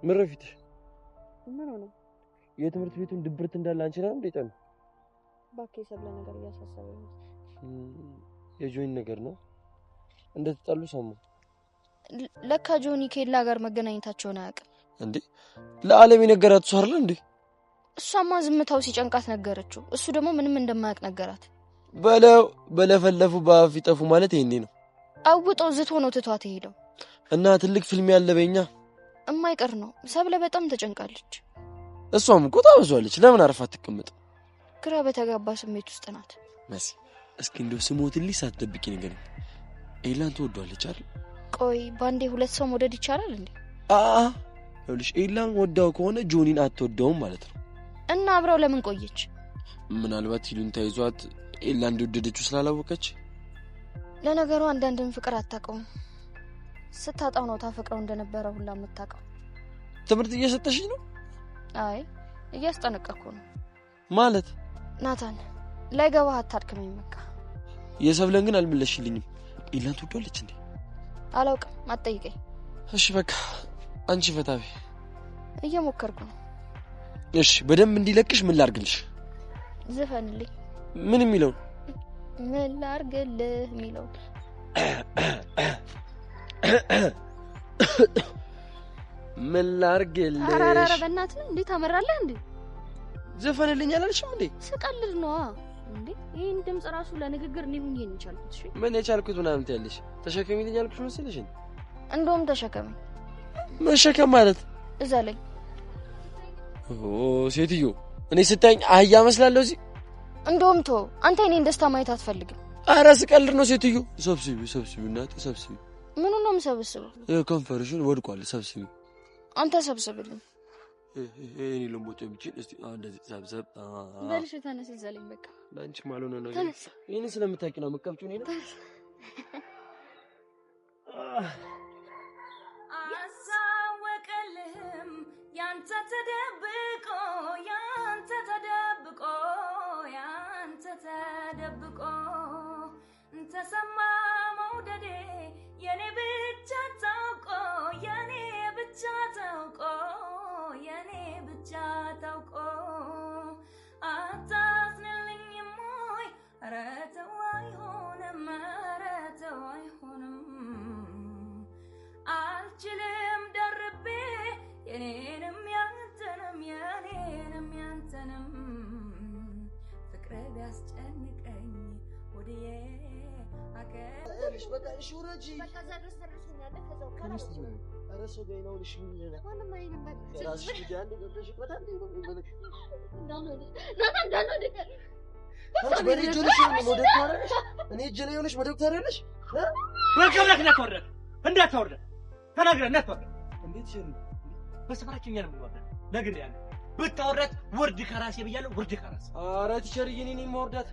ምን ረፊትሽ ምን ሆነ? የትምህርት ቤቱን ድብርት እንዳለ አንቺ ነህ እንዴ? ጠን ባክ የሰብለ ነገር እያሳሰበኝ ነው። የጆኒ ነገር ነው እንደተጣሉ ሰሙ። ለካ ጆኒ ከሌላ ጋር መገናኘታቸውን አያውቅም እንዴ? ለዓለም የነገራት እሱ አይደል እንዴ? እሷማ ዝምታው ሲጨንቃት ነገረችው። እሱ ደግሞ ምንም እንደማያውቅ ነገራት። በለፈለፉ ባፍ ይጠፉ ማለት ይሄኔ ነው። አውጦ ዝቶ ነው ትቷት ሄደው እና ትልቅ ፊልም ያለ በእኛ እማይቀር ነው። ሰብለ በጣም ተጨንቃለች። እሷም እኮ ታበዛለች። ለምን አርፋ አትቀመጥ? ግራ በተጋባ ስሜት ውስጥ ናት። መሲ እስኪ እንደው ስሞትልኝ ሳትደብቂ ንገሪኝ። ኤላን ትወዷለች አይደል? ቆይ ባንዴ ሁለት ሰው መውደድ ይቻላል እንዴ? ይኸውልሽ ኤላን ወዳው ከሆነ ጆኒን አትወደውም ማለት ነው። እና አብረው ለምን ቆየች? ምናልባት ይሉን ታይዟት ኤላ እንደወደደችው ስላላወቀች። ለነገሩ አንዳንድም ፍቅር አታውቀውም። ስታጣው ነው ታፈቅረው እንደነበረ ሁላ የምታውቀው። ትምህርት እየሰጠሽኝ ነው? አይ እያስጠነቀቅኩ ነው። ማለት ናታን ላይገባህ አታድክመኝ። በቃ የሰብለን ግን አልመለሽልኝም። ኤላን ትወዷለች እንዴ? አላውቅም፣ አትጠይቀኝ። እሺ በቃ አንቺ ፈታቢ። እየሞከርኩ ነው። እሺ በደንብ እንዲለቅሽ ምን ላርግልሽ? ዝፈንልኝ። ምን የሚለው? ምን ላርግልህ የሚለው። ምን ላርግልሽ? አራራራ በእናትህ እንዴት አመራለህ እንዴ? ዘፈንልኝ አላልሽም እንዴ? ስቀልድ ነው እንዴ? ይሄን ድምጽ ራሱ ለንግግር ነው ምን ይቻልኩት? እሺ ምን የቻልኩት ምናምን ትያለሽ? ተሸከሚልኝ አልኩሽ መሰለሽ? እንደውም ተሸከመኝ። መሸከም ማለት እዛ ላይ ሴትዮ እኔ ስታኝ አህያ መስላለሁ እዚህ። እንደውም አንተ እኔን ደስታ ማየት አትፈልግም። ኧረ ስቀልድ ነው ሴትዮ። ሰብስቢ እናት ሰብስቢ። ምን ነው የምሰብስበው? ከንፈርሽን ወድቋል። ሰብስቢ። አንተ ሰብስብልኝ። እኔ ለሞት የምችል እስቲ እንደዚህ ሰብሰብ በልሽ። ተነስ ዘለኝ። በቃ ላንቺ ማልሆነ ነው። ይሄን ስለምታውቂ ነው መቀብጩ ነው። አሳወቀልህም ያንተ ተደብቆ ተሰማ መውደዴ የኔ ብቻ ታውቆ አታዝንልኝም ወይ? ኧረ ተው አይሆንም፣ አልችልም ደርቤ የኔንም ያንተንም ፍቅር ቢያስጨንቀኝ ወዲዬ አከልሽ በቃ እሺ ወራጂ በቃ ዘርስ ደርሱኛል። ከዛው ካላስ አረሱ ገይናው ልሽ ምን ይላል? ማንም አይንም በቃ ራስ ዲያን ደርሽ በጣም ነው የሚበለክ እንዳንወደ አንቺ በሪጆንሽ ነው ዶክተር እኔ እጄ ላይ ሆነሽ በዶክተር ያለሽ ወልከብለክ ነከወረድ እንዳታወርድ ተናግረህ እንዳታወርድ እንዴት ይችላል? በሰፈራችን ያለው ወርድ ነግሬ ያለ ብታወርድ ወርድ ከራሴ ብያለሁ። ወርድ ከራሴ ኧረ ቲቸር የኔ ማውርዳት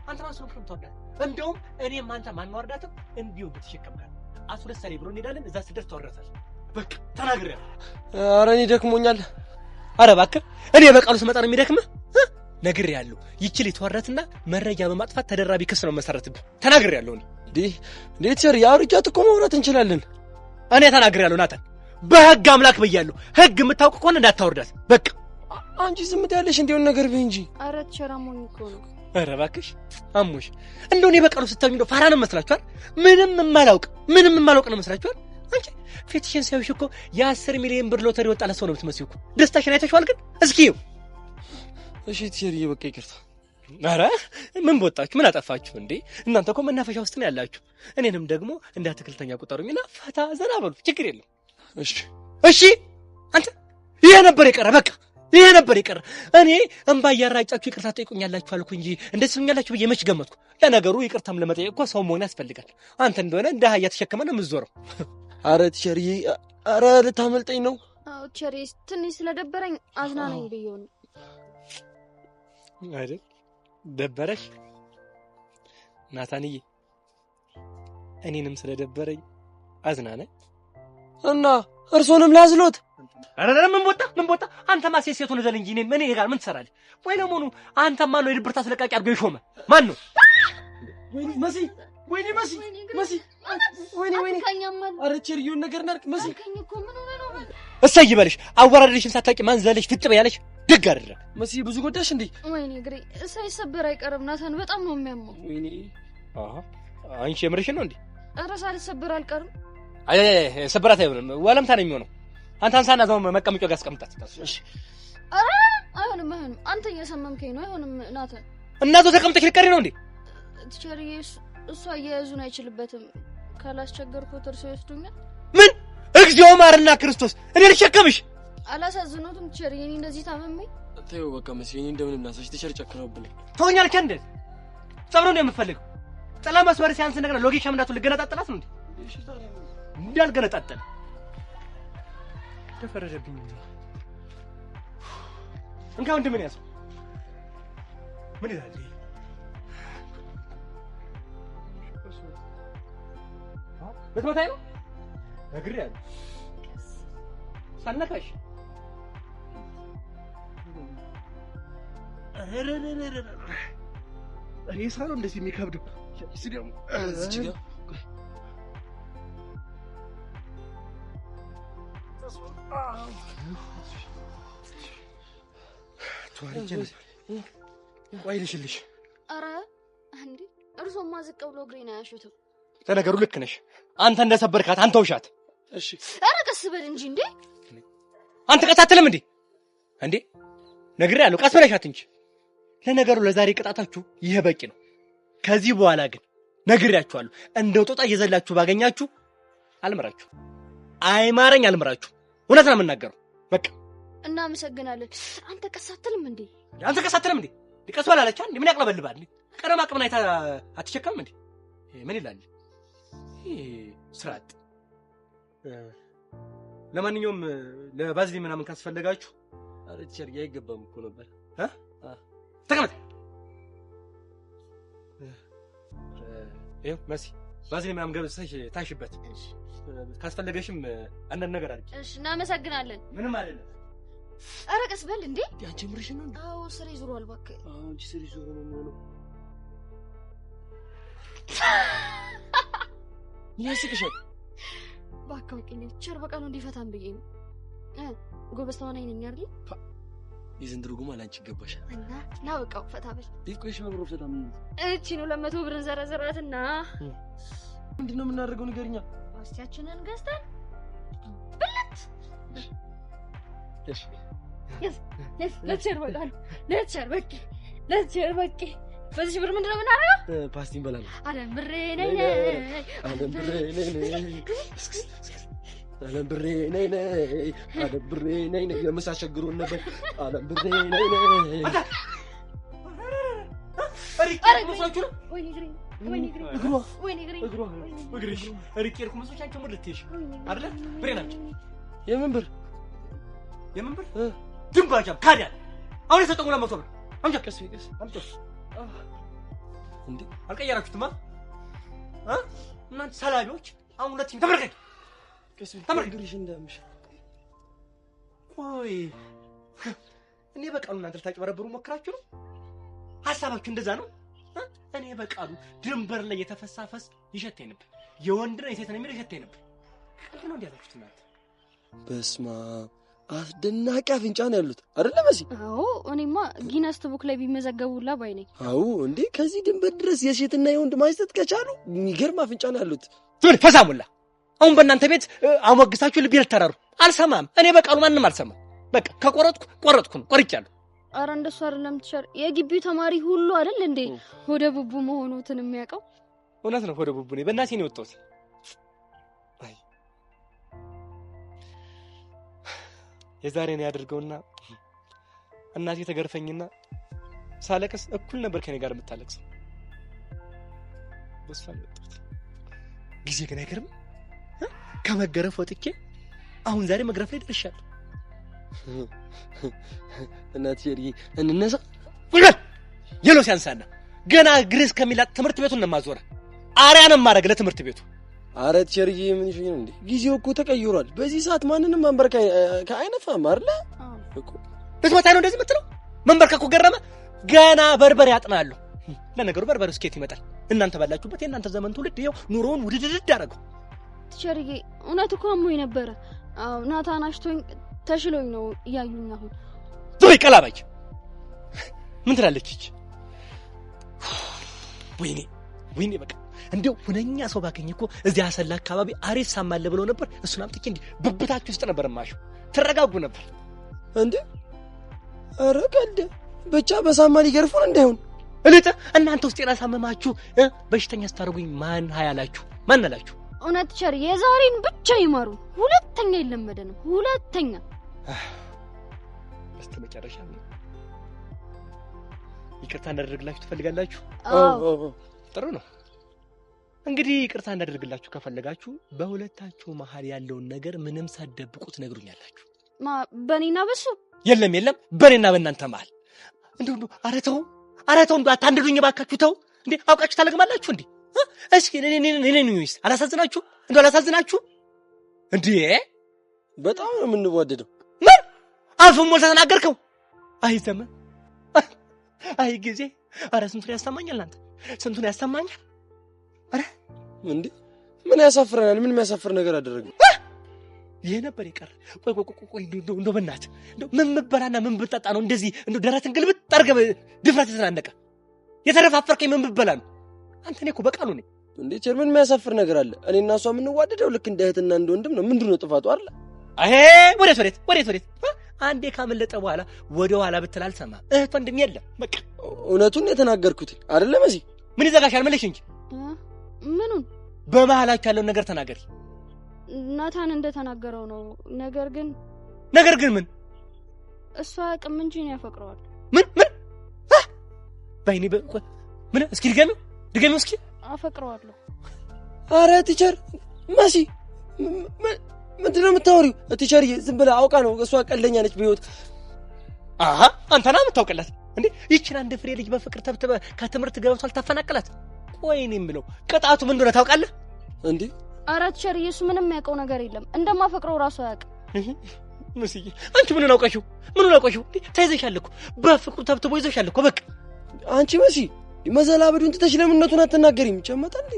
አንተ ማን ነው ተወርዳ? እንደውም እኔም አንተ ማን ማውርዳትም እንዲሁ ብትሸከምካል አስወደ ሰሪ ብሎ እንሄዳለን። እዛ ስደርስ ተወረሳል። በቃ ተናግሬ ኧረ እኔ ደክሞኛል። ኧረ እባክህ እኔ በቃሉ ስመጣ ነው የሚደክምህ? ነግሬ ያለው ይችል የተወረትና መረጃ በማጥፋት ተደራቢ ክስ ነው መሰረትብህ። ተናግሬ ያለው እንዴ ቲቸር ያውርጃት እኮ ማውራት እንችላለን። እኔ ተናግሬ ያለው ናታን በህግ አምላክ ብያለሁ። ህግ የምታውቅ ከሆነ እንዳታወርዳት በቃ። አንቺ ዝም ትያለሽ እንደው ነገር በይ እንጂ። ኧረ ቲቸር አሞኝ እኮ ነው። ኧረ እባክሽ አሞሽ እንደው እኔ በቃሉ ስተኝ ነው ፋራ ነው መስላችኋል? ምንም የማላውቅ ነው መስላችኋል? አንቺ ፊትሽን ሳይሽ እኮ የ10 ሚሊዮን ብር ሎተሪ ወጣ ለሰው ነው የምትመስዪው እኮ። ደስታሽን አይተሽዋል ግን እስኪ እሺ ቲቸር በቃ ይቅርታ። ኧረ ምን ቦጣችሁ? ምን አጠፋችሁ እንዴ? እናንተ እኮ መናፈሻ ውስጥ ነው ያላችሁ። እኔንም ደግሞ እንደ አትክልተኛ ቁጠሩኝና ፈታ ዘና በሉ። ችግር የለም። እሺ አንተ ይሄ ነበር የቀረ በቃ ይሄ ነበር የቀረ። እኔ እንባ ያራጫችሁ ይቅርታ ጠይቁኛላችሁ አልኩ እንጂ እንደዚህ ስሉኛላችሁ ብዬ መች ገመትኩ። ለነገሩ ይቅርታም ለመጠየቅ እኮ ሰው መሆን ያስፈልጋል። አንተ እንደሆነ እንደ አህያ ተሸክመ ነው የምትዞረው። ኧረ ቲቸር ኧረ ልታመልጠኝ ነው። አዎ ቲቸር ትንሽ ስለደበረኝ አዝናናኝ ብዬው ነው አይደል? ደበረሽ ናታንዬ? እኔንም ስለደበረኝ አዝናናኝ እና እርሶንም ላዝሎት። አረ ምን ቦጣ አንተማ ሴቱን ዘል እንጂ ምን ይሄጋል? ምን ትሰራለህ? ወይ ለሞኑ አንተማ ነው የድብርት አስለቃቂ አድርገው ይሾመ ማን ነው? ወይኔ መሲ ወይኔ አረ ቸርዩን ነገር እናርክ መሲ እሰይ ይበልሽ። አወራረድሽን ሳታውቂ ማን ዘለሽ ፍጥብ ያለሽ ደግ አደረክ። መሲ ብዙ ጎዳሽ እንዴ? ወይኔ እግሬ ሳይሰበር አይቀርም ናታን፣ በጣም ነው የሚያመው። ወይኔ አንቺ የምርሽን ነው እንዴ? ኧረ ሳልሰበር አልቀርም። አይ ሰበራት አይሆንም፣ ወለምታ ነው የሚሆነው። አንተ አንሳና እዛው መቀመጫው ጋር አስቀምጣት። እሺ። ኧረ አይሆንም። አንተ እየሰመምከኝ ነው። አይሆንም ናታን። እናቱ ተቀምጠሽ ልትቀሪ ነው እንዴ? ቲቸርዬ እሷ እየያዙን አይችልበትም። ካላስቸገርኩት እርሶ ይወስዱኛል። ምን እግዚኦ ማርና ክርስቶስ፣ እኔ ልሸከምሽ። አላሳዝኖትም ቲቸርዬ? እኔ እንደዚህ ታመመኝ። ተይው በቃ መሲ፣ እኔ እንደምንም ላሳሽ። ቲቸር ጨክነውብኝ ተወኛል። ከእንደ ጸብሮ ነው የምፈልገው። ጥላ መስመር ሲያንስ ነገር ሎጊክ ሸምዳቱ ልገነጣጠላት ነው እንዴ? እንዳልገነጣጠለ ተፈረደብኝ። እንካ ወንድም ያዘው። ምን ይላል? በትመታኝ ነው ነግሬሃለሁ። ሳነካሽ ሬሳ ነው እንደዚህ የሚከብደው። እዚህ ጋር ቆይ ልሽልሽ። ኧረ እንዴ እርሶማ ዝቅ ብሎ እግሬን አያሹትም። ለነገሩ ልክ ነሽ። አንተ እንደሰበርካት አንተ ውሻት። እሺ ኧረ ቀስ በል እንጂ እንዴ። አንተ ቀሳተለም እንዴ ነግሬሃለሁ፣ ቀስ በለሻት እንጂ። ለነገሩ ለዛሬ ቅጣታችሁ ይሄ በቂ ነው። ከዚህ በኋላ ግን ነግሬያችኋለሁ፣ እንደው ጦጣ እየዘላችሁ ባገኛችሁ አልምራችሁ። አይማረኝ አልምራችሁ። እውነት ነው የምናገረው። በቃ እናመሰግናለን። አንተ ቀሳተለም እንዴ? ቀስ በል አለች እንዴ? ምን ያቅለበልባል እንዴ? ቀረማ አቅምን አይታ አትቸከም እንዴ? ምን ይላል? ስርዓት። ለማንኛውም ለባዝሊ ምናምን ካስፈልጋችሁ አረ ቲቸር አይገባም እኮ ነበር። ተቀመጥ። ይኸው መሲ ባዝሊ ምናምን ገብተሽ ታሽበት። ካስፈልገሽም አንዳንድ ነገር አድርጊ። እሺ እናመሰግናለን። ምንም አይደለም። ኧረ ቀስ በል እንዴ። ያንቺ ምርሽ ነው? አዎ ስሪ ዙሯል እባክህ። አንቺ ስሪ ዙሮ ነው የሚሆነው። ምን ያስቅሻል? እባክህ ወቂ ነኝ። ቸር በቃ ነው እንዲፈታን ብዬ ነው። ጎበዝ ተዋናይ ነኝ አይደል? የዘንድሮ ጉማ ላንቺ ይገባሻል። እና ና በቃ ፈታ በል። ቢቆይሽ መብሮ ፈታ ምን እቺ ነው 200 ብር ዘረዘራትና ምንድነው የምናደርገው? ንገሪኛ። ዋስቲያችንን ገዝተን ብልት ለቸር በቃ ለቸር በቃ በዚህ ብር ምንድነው የምናደርገው? ፓስቲ እንበላለን። አለም ብሬ ነኝ የምሳ ቸግሮን ነበር። አለም ብሬ ነኝ የምን ብር ድንባጃም ካዲያ አሁን የሰጠው 200 ብር አምጫ ቀስ አምጫ እንዴ አልቀየራችሁትማ እናንተ ሰላቢዎች። አሁን ሁለተኛ ተመርከኝ ተመርከኝ እንዳምሽ። ቆይ እኔ በቃሉ እናንተ ልታጭበረብሩ ሞክራችሁ ነው? ሐሳባችሁ እንደዛ ነው? እኔ በቃሉ ድንበር ላይ የተፈሳፈስ ይሸተኝ ነበር። የወንድ ነው የሴት ነው የሚል ይሸተኝ ነበር። ቀልድ ነው እንዲያላችሁት እናንተ። በስማ አስደናቂ አፍንጫ ነው ያሉት አይደለ መሲ? አዎ እኔማ ጊነስ ቡክ ላይ ቢመዘገቡላ ባይ ነኝ። አዎ እንዴ ከዚህ ድንበር ድረስ የሴትና የወንድ ማይሰጥ ከቻሉ የሚገርም አፍንጫ ነው ያሉት። ምን ፈሳሙላ አሁን በእናንተ ቤት አሞግሳችሁ ልብ ይልተራሩ አልሰማም። እኔ በቃሉ ማንንም አልሰማም። በቃ ከቆረጥኩ ነው ቆርጫለሁ። አረ እንደሱ አይደለም ትቸር፣ የግቢው ተማሪ ሁሉ አይደል እንዴ ሆደ ቡቡ መሆኑትን የሚያውቀው? እውነት ነው ሆደ ቡቡ ነኝ። በእናቴ ነው የወጣሁት። አይ የዛሬን ያድርገውና እናቴ ተገርፈኝና ሳለቅስ እኩል ነበር ከኔ ጋር የምታለቅሰው። በሷ መጣት ጊዜ ግን አይገርም። ከመገረፍ ወጥቼ አሁን ዛሬ መግረፍ ላይ ደርሻለሁ። እናት ሸሪ እንነሳ ወይስ የሎ ሲያንሳና ገና ግሬስ ከሚላት ትምህርት ቤቱን ነው ማዞራ አሪያንም ማድረግ ለትምህርት ቤቱ። አረ ሸሪ ምን ይሽኝ እንዴ? ጊዜው እኮ ተቀይሯል። በዚህ ሰዓት ማንንም መንበርከ ከአይነፋም አይደለ እኮ በስማታ ነው እንደዚህ የምትለው። መንበርከኩ ገረመ። ገና በርበሬ ያጥናለሁ። ለነገሩ በርበሬ ስኬት ይመጣል። እናንተ ባላችሁበት የእናንተ ዘመን ትውልድ ይኸው ኑሮውን ውድድድ አደረገው። ቲቸርዬ እውነት እኮ አሞኝ ነበረ። አዎ ናታን አሽቶኝ ተሽሎኝ ነው ያዩኝ አሁን ዞይ ቀላባች ምን ትላለች እቺ ወይኔ በቃ እንደው ሁነኛ ሰው ባገኝ እኮ እዚህ አሰላ አካባቢ አሪፍ ሳማለ ብለው ነበር እሱን አምጥቼ እንዴ ብብታችሁ ውስጥ ነበር ማሽው ተረጋጉ ነበር እንዴ ኧረ ቀልድ ብቻ በሳማ ሊገርፉን እንዳይሆን እለተ እናንተ ውስጥ ጤና ሳመማችሁ በሽተኛ ስታርጉኝ ማን ሃያላችሁ ማን አላችሁ እውነት ቸር የዛሬን ብቻ ይማሩ ሁለተኛ ይለመደንም ሁለተኛ በስተመጨረሻ ይቅርታ እንዳደርግላችሁ ትፈልጋላችሁ አዎ ጥሩ ነው እንግዲህ ይቅርታ እንዳደርግላችሁ ከፈለጋችሁ በሁለታችሁ መሃል ያለውን ነገር ምንም ሳትደብቁት ነግሩኛላችሁ በኔና በሱ የለም በኔና በእናንተ መሃል እንደው አረተው እንደው አታንድዱኝ ባካችሁ ተው እንዴ አውቃችሁ ታለግማላችሁ እንዴ እስኪ ነኝስ አላሳዝናችሁ እንዴ በጣም ነው የምንዋደደው ምን አልፎም ሞልታ ተናገርከው አይ ዘመን አይ ጊዜ አረ ስንቱን ያስተማኛል አንተ ስንቱን ያስተማኛል አረ እንዴ ምን ያሳፍረናል ምን የሚያሳፍር ነገር አደረግን ይሄ ነበር ይቀር ቆይ እንደው በእናትህ እንደው ምን ምበላና ምን ብጠጣ ነው እንደዚህ እንደው ደረትን ግልብጥ አድርገህ ድፍረት የተናነቀ የተረፋፈርከኝ ምን ብበላ ነው አንተ እኔ እኮ በቃሉ ነኝ እንዴ ቸር ምን የሚያሳፍር ነገር አለ እኔና እሷ የምንዋደደው ልክ እንደ እህትና እንደ ወንድም ነው ምንድነው ጥፋቱ አይደል አሄ ወዴት አንዴ ካመለጠ በኋላ ወደ ኋላ ብትል አልሰማም እህት ወንድም የለም በቃ እውነቱን የተናገርኩት አይደለ መሲ ምን ይዘጋሻል መልሽ እንጂ ምኑን በመሃላችሁ ያለውን ነገር ተናገሪ ናታን እንደተናገረው ነው ነገር ግን ምን እሷ አቅም እንጂ ነው ያፈቅረዋል ምን ባይኔ ምን እስኪ ድገሚው እስኪ አፈቅረዋለሁ አረ ቲቸር መሲ ምንድነው የምታወሪው ቲቸር ዝም ብላ አውቃ ነው እሷ ቀለኛ ነች በህይወት አንተና የምታውቅላት እንዴ ይችን አንድ ፍሬ ልጅ በፍቅር ተብተበ ከትምህርት ገበቷል ታፈናቀላት ቆይኔ የምለው ቅጣቱ ምን እንደሆነ ታውቃለህ እንዴ አረ ቲቸር ኢየሱስ ምንም ያውቀው ነገር የለም እንደማፈቅረው ራሱ ያውቅ መስዬ አንቺ ምን አውቀሽው ተይዘሻል እኮ በፍቅሩ ተብትቦ ይዘሻል እኮ በቃ አንቺ መሲ መዘላበዱን ትተሽ ለምነቱን አትናገሪም ጨመጣ እንዴ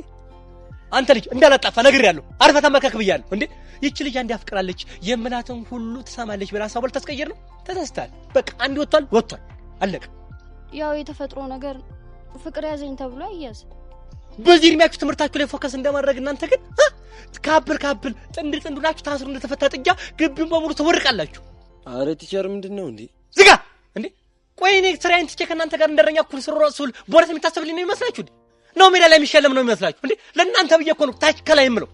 አንተ ልጅ እንዳላጣፋ ነግሬያለሁ አርፈታ መካክ ብያለሁ እንዴ ይቺ ልጅ አንድ ያፍቅራለች የምላትን ሁሉ ትሰማለች ብላ ሳቦል ተስቀየር ነው ተሳስታል በቃ አንድ ወጥቷል አለቀ ያው የተፈጥሮ ነገር ፍቅር ያዘኝ ተብሎ አይያዝ በዚህ እድሜያችሁ ትምህርታችሁ ላይ ፎከስ እንደማድረግ እናንተ ግን ካብል ጥንዱናችሁ ታስሩ እንደተፈታ ጥጃ ግቢውን በሙሉ ተወርቃላችሁ አረ ቲቸር ምንድነው እንዴ ዝጋ እንዴ ቆይ እኔ ስራዬን ትቼ ከእናንተ ጋር እንደረኛ ኩል ስሩራሱል ቦርስ የምታስብልኝ ነው ይመስላችሁ እንዴ ነው ሜዳ ላይ የሚሸለም ነው ይመስላችሁ እንዴ ለእናንተ ብዬ እኮ ነው ታች ከላይ የምለው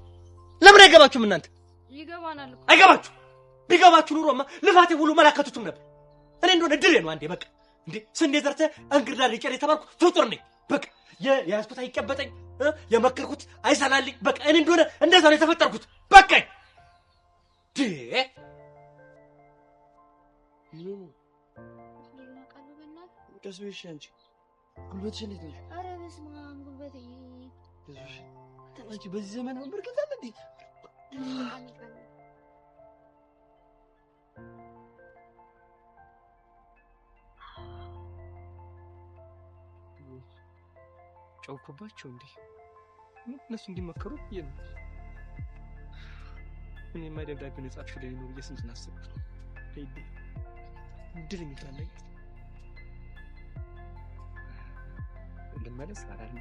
ለምን አይገባችሁም እናንተ ይገባናል አይገባችሁ ቢገባችሁ ኑሮማ ልፋቴ ሁሉ መላከቱትም ነበር እኔ እንደሆነ ድሬ ነው አንዴ በቃ እንዴ ስንዴ ዘርተ እንግዳ ልጨር የተባልኩ ፍጡር ነኝ በቃ የያዝኩት አይቀበጠኝ የመከርኩት አይሰላልኝ በቃ እኔ እንደሆነ እንደዛ ነው የተፈጠርኩት በቃ ከስዊሽ አንቺ ጉልበትሽ እንዴት ነው አረ በስመ አብ ጉልበቴ ከስዊሽ አንቺ በዚህ ዘመን መንበርከት አለ እንዴ ጨውኩባቸው እንዴ እነሱ እንዲመከሩ ይሄን እኔ ማይደብዳቤ ነው ጻፍሽ ላይ ነው እየስንት ናስብኩት ሄድ ድልኝ ታለኝ እንደማለስ አላልም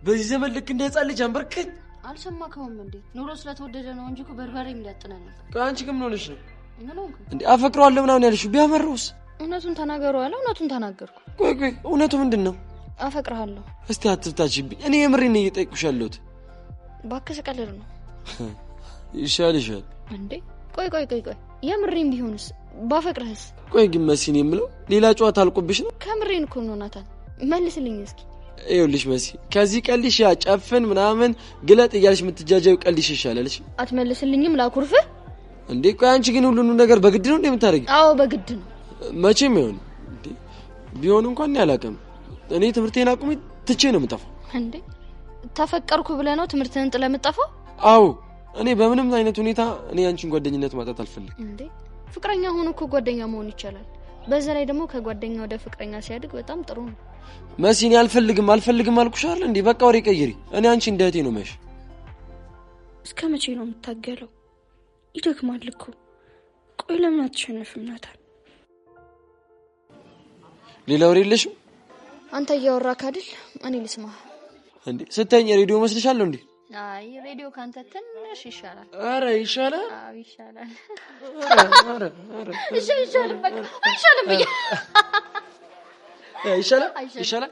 በዚህ ዘመን ልክ እንደ ህፃን ልጅ አንበርከኝ አልሰማከውም እንዴ ኑሮ ስለተወደደ ነው እንጂ እኮ በርበሬ እንዳጥናል አንቺ ግን ምን ሆነሽ ነው ምን ሆንኩ እንዴ አፈቅረዋለሁ ምናምን ያልሽው ቢያመረውስ እውነቱን ተናገሩ አለ እውነቱን ተናገርኩ ቆይ እውነቱ ምንድነው አፈቅራለሁ እስቲ አትፍታችብኝ እኔ የምሬን ነው እየጠየቅኩሽ ያለሁት ባክሽ ቀልድ ነው ይሻል እንዴ ቆይ የምሬን ቢሆንስ ባፈቅርህስ ቆይ ግን መሲን የምለው ሌላ ጨዋታ አልቆብሽ ነው ከምሬን እኮ ነው ናታን መልስልኝ እስኪ ይኸውልሽ መሲ ከዚህ ቀልሽ ያ ጨፍን ምናምን ግለጥ እያልሽ የምትጃጃው ቀልሽ ይሻላልሽ አትመልስልኝም ላኩርፍ እንዴ ቆይ አንቺ ግን ሁሉንም ነገር በግድ ነው እንደምታረጊ አዎ በግድ ነው መቼም ይሁን እንዴ ቢሆን እንኳን ያላቀም እኔ ትምህርቴን አቁሜ ትቼ ነው የምጠፋው እንዴ ተፈቀርኩ ብለህ ነው ትምህርትህን ጥለህ የምጠፋው አዎ እኔ በምንም አይነት ሁኔታ እኔ አንቺን ጓደኝነት ማጣት አልፈልግም እንዴ ፍቅረኛ ሆኖ እኮ ጓደኛ መሆን ይቻላል በዛ ላይ ደግሞ ከጓደኛ ወደ ፍቅረኛ ሲያድግ በጣም ጥሩ ነው መሲኔ አልፈልግም አልኩሽ አይደል እንዴ በቃ ወሬ ቀይሪ እኔ አንቺ እንደህቴ ነው ማሽ እስከ መቼ ነው የምታገለው? ይደክማል እኮ። ቆይ ለምን አትሸነፍም ናታን? ሌላ ወሬ የለሽም? አንተ እያወራክ አይደል? እኔ ልስማ እንዴ። ስተኛ ሬዲዮ መስልሻለሁ እንዴ? አይ ሬዲዮ ካንተ ትንሽ ይሻላል። አረ ይሻላል። አዎ ይሻላል። አረ ይሻላል በቃ ይሻላል። ይሻላል።